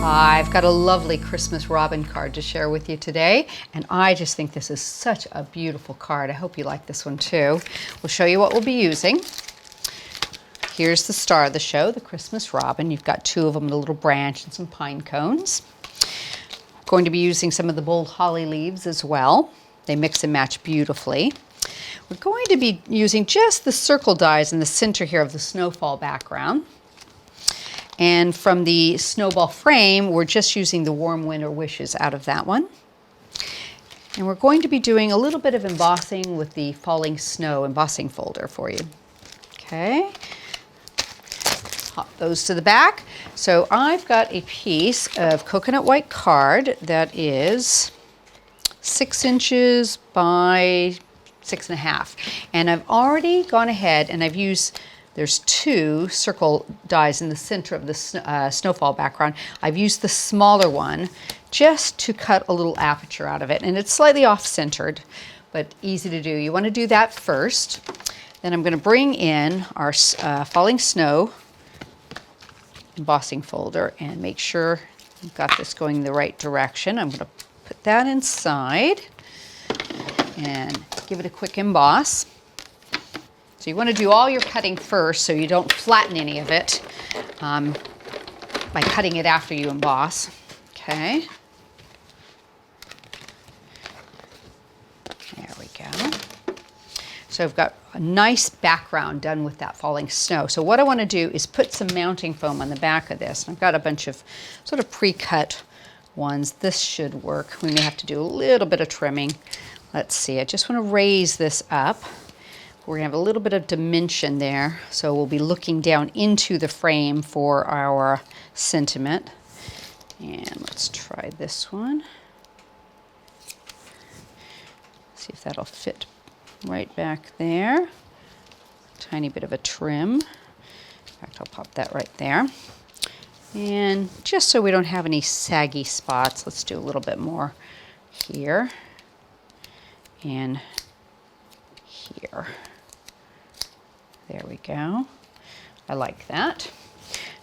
I've got a lovely Christmas robin card to share with you today, and I just think this is such a beautiful card. I hope you like this one too. We'll show you what we'll be using. Here's the star of the show, the Christmas robin. You've got two of them, a little branch and some pine cones. Going to be using some of the bold holly leaves as well. They mix and match beautifully. We're going to be using just the circle dies in the center here of the snowfall background. And from the Snowball frame, we're just using the Warm Winter Wishes out of that one. And we're going to be doing a little bit of embossing with the Falling Snow embossing folder for you. Okay, pop those to the back. So I've got a piece of coconut white card that is 6 inches by 6.5. And I've already gone ahead and I've used, there's two circle dies in the center of the snowfall background. I've used the smaller one just to cut a little aperture out of it. And it's slightly off-centered, but easy to do. You want to do that first. Then I'm going to bring in our Falling Snow embossing folder and make sure you've got this going the right direction. I'm going to put that inside and give it a quick emboss. So you want to do all your cutting first so you don't flatten any of it by cutting it after you emboss. Okay. There we go. So I've got a nice background done with that falling snow. So what I want to do is put some mounting foam on the back of this. And I've got a bunch of sort of pre-cut ones. This should work. We may have to do a little bit of trimming. Let's see, I just want to raise this up. We're going to have a little bit of dimension there, so we'll be looking down into the frame for our sentiment. And let's try this one. See if that'll fit right back there. Tiny bit of a trim. In fact, I'll pop that right there. And just so we don't have any saggy spots, let's do a little bit more here and here. There we go. I like that.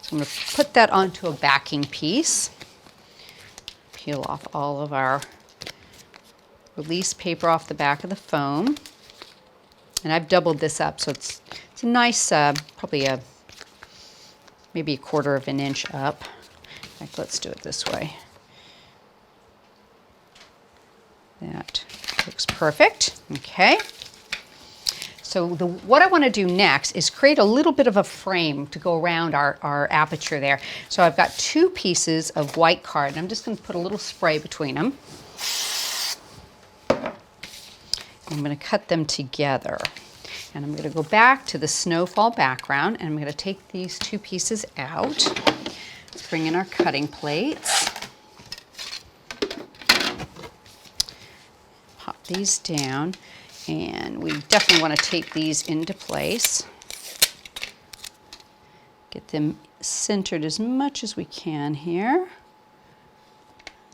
So I'm going to put that onto a backing piece. Peel off all of our release paper off the back of the foam. And I've doubled this up, so it's a nice, probably maybe 1/4 of an inch up. In fact, let's do it this way. That looks perfect. Okay. So what I want to do next is create a little bit of a frame to go around our aperture there. So I've got 2 pieces of white card, and I'm just going to put a little spray between them. I'm going to cut them together. And I'm going to go back to the snowfall background, and I'm going to take these 2 pieces out. Let's bring in our cutting plates. Pop these down. And we definitely want to tape these into place. Get them centered as much as we can here.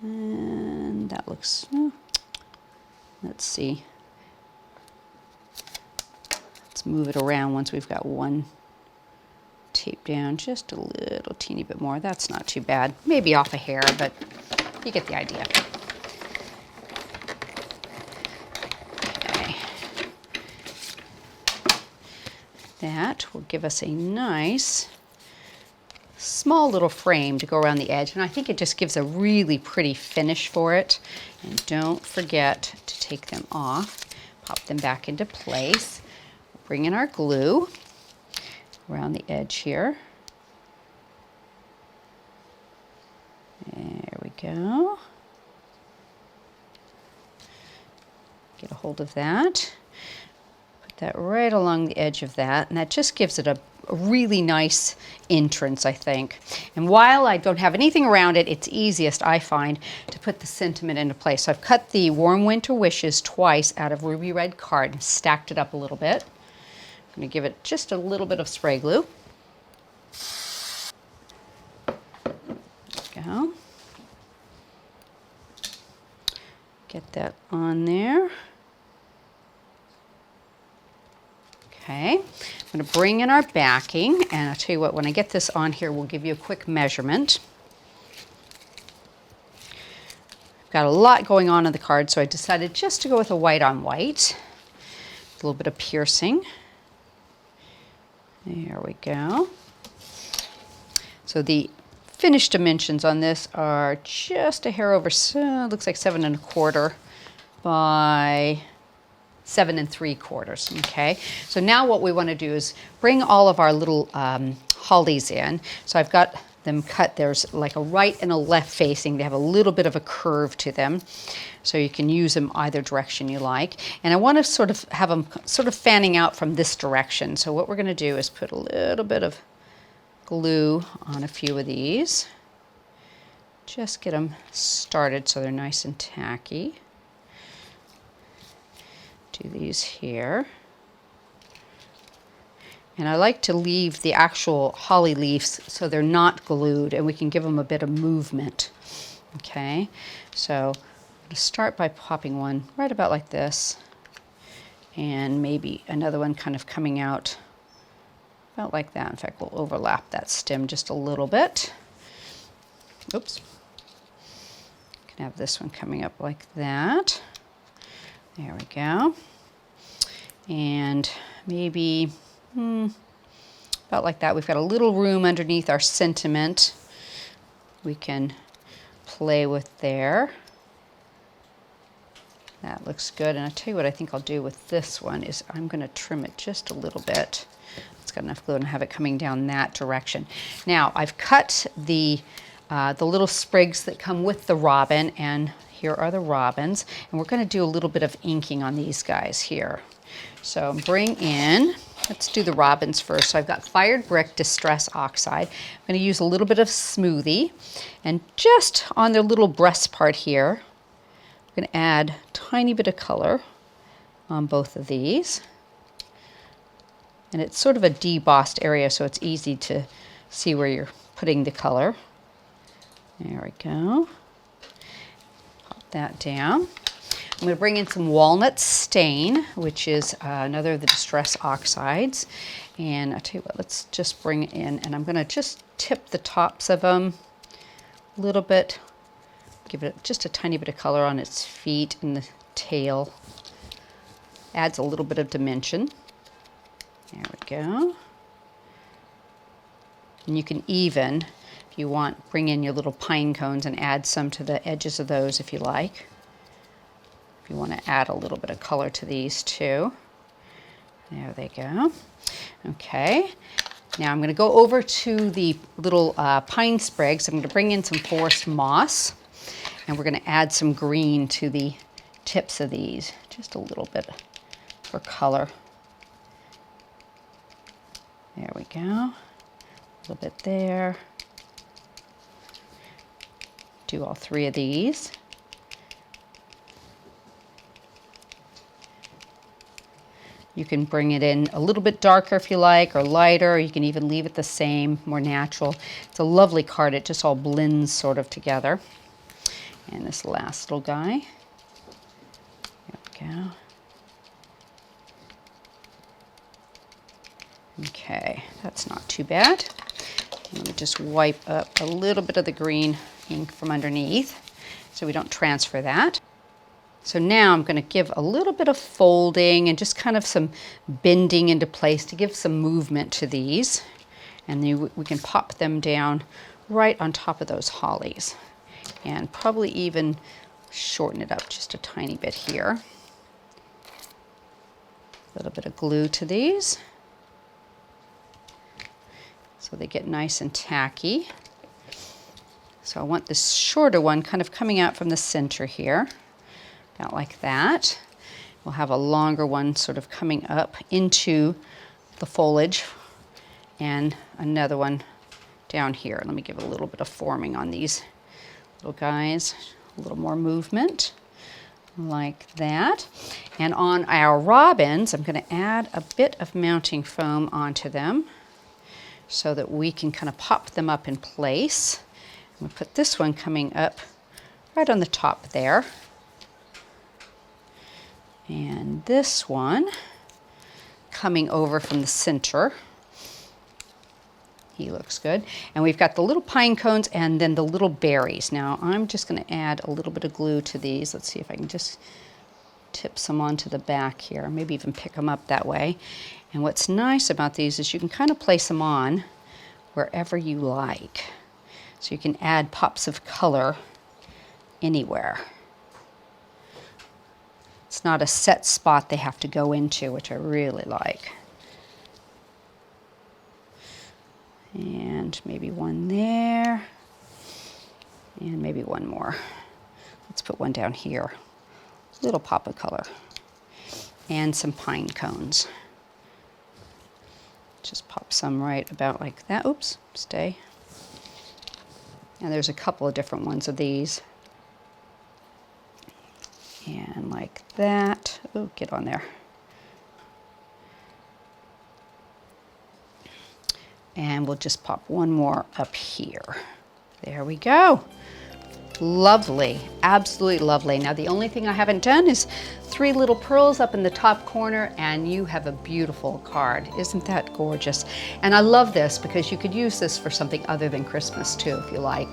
And that looks, let's see. Let's move it around once we've got one taped down. Just a little teeny bit more. That's not too bad. Maybe off a hair, but you get the idea. That will give us a nice small little frame to go around the edge, and I think it just gives a really pretty finish for it. And don't forget to take them off, pop them back into place. Bring in our glue around the edge here. There we go. Get a hold of that. That right along the edge of that, and that just gives it a really nice entrance, I think. And while I don't have anything around it, it's easiest, I find, to put the sentiment into place. So I've cut the Warm Winter Wishes twice out of ruby red card and stacked it up a little bit. I'm going to give it just a little bit of spray glue. There we go. Get that on there. Okay, I'm going to bring in our backing, and I'll tell you what, when I get this on here, we'll give you a quick measurement. got a lot going on the card, so I decided just to go with a white on white. A little bit of piercing. There we go. So the finished dimensions on this are just a hair over, looks like 7 1/4 by 7 3/4. Okay, so now what we want to do is bring all of our little hollies in. So I've got them cut. There's like a right and a left facing. They have a little bit of a curve to them, so you can use them either direction you like. And I want to sort of have them sort of fanning out from this direction. So what we're going to do is put a little bit of glue on a few of these. Just get them started so they're nice and tacky. Do these here. And I like to leave the actual holly leaves so they're not glued and we can give them a bit of movement. Okay, so I'm going to start by popping one right about like this, and maybe another one kind of coming out about like that. In fact, we'll overlap that stem just a little bit. Oops. Can have this one coming up like that. There we go. And maybe about like that. We've got a little room underneath our sentiment we can play with there. That looks good. And I'll tell you what I think I'll do with this one is I'm going to trim it just a little bit. It's got enough glue and have it coming down that direction. Now I've cut the little sprigs that come with the robin, and here are the robins. And we're going to do a little bit of inking on these guys here. So bring in, let's do the robins first. So I've got Fired Brick Distress Oxide. I'm going to use a little bit of Smoothie, and just on their little breast part here, I'm going to add a tiny bit of color on both of these. And it's sort of a debossed area, so it's easy to see where you're putting the color. There we go. Pop that down. I'm going to bring in some Walnut Stain, which is another of the Distress Oxides. And I'll tell you what, let's just bring it in, and I'm going to just tip the tops of them a little bit. Give it just a tiny bit of color on its feet and the tail. Adds a little bit of dimension. There we go. And you can even, if you want, bring in your little pine cones and add some to the edges of those if you like. If you want to add a little bit of color to these too. There they go. Okay. Now I'm going to go over to the little pine sprigs. I'm going to bring in some forest moss, and we're going to add some green to the tips of these, just a little bit for color. There we go. A little bit there. Do all 3 of these. You can bring it in a little bit darker if you like, or lighter, or you can even leave it the same, more natural. It's a lovely card. It just all blends sort of together. And this last little guy. There we go. Okay, that's not too bad. Let me just wipe up a little bit of the green ink from underneath so we don't transfer that. So now I'm going to give a little bit of folding and just kind of some bending into place to give some movement to these. And then we can pop them down right on top of those hollies. And probably even shorten it up just a tiny bit here. A little bit of glue to these, so they get nice and tacky. So I want this shorter one kind of coming out from the center here, about like that. We'll have a longer one sort of coming up into the foliage, and another one down here. Let me give a little bit of forming on these little guys, a little more movement like that. And on our robins, I'm going to add a bit of mounting foam onto them so that we can kind of pop them up in place. We'll put this one coming up right on the top there. And this one coming over from the center He looks good. And we've got the little pine cones and then the little berries. Now I'm just going to add a little bit of glue to these. Let's see if I can just tip some onto the back here, maybe even pick them up that way. And what's nice about these is you can kind of place them on wherever you like. So you can add pops of color anywhere. It's not a set spot they have to go into, which I really like. And maybe one there, and maybe one more. Let's put one down here. Little pop of color. And some pine cones. Just pop some right about like that. Oops, stay. And there's a couple of different ones of these. And like that. Oh, get on there. And we'll just pop one more up here. There we go. Lovely, absolutely lovely. Now the only thing I haven't done is 3 little pearls up in the top corner, and you have a beautiful card. Isn't that gorgeous? And I love this because you could use this for something other than Christmas too, if you like.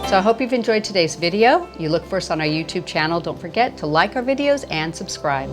So I hope you've enjoyed today's video. You look for us on our YouTube channel. Don't forget to like our videos and subscribe.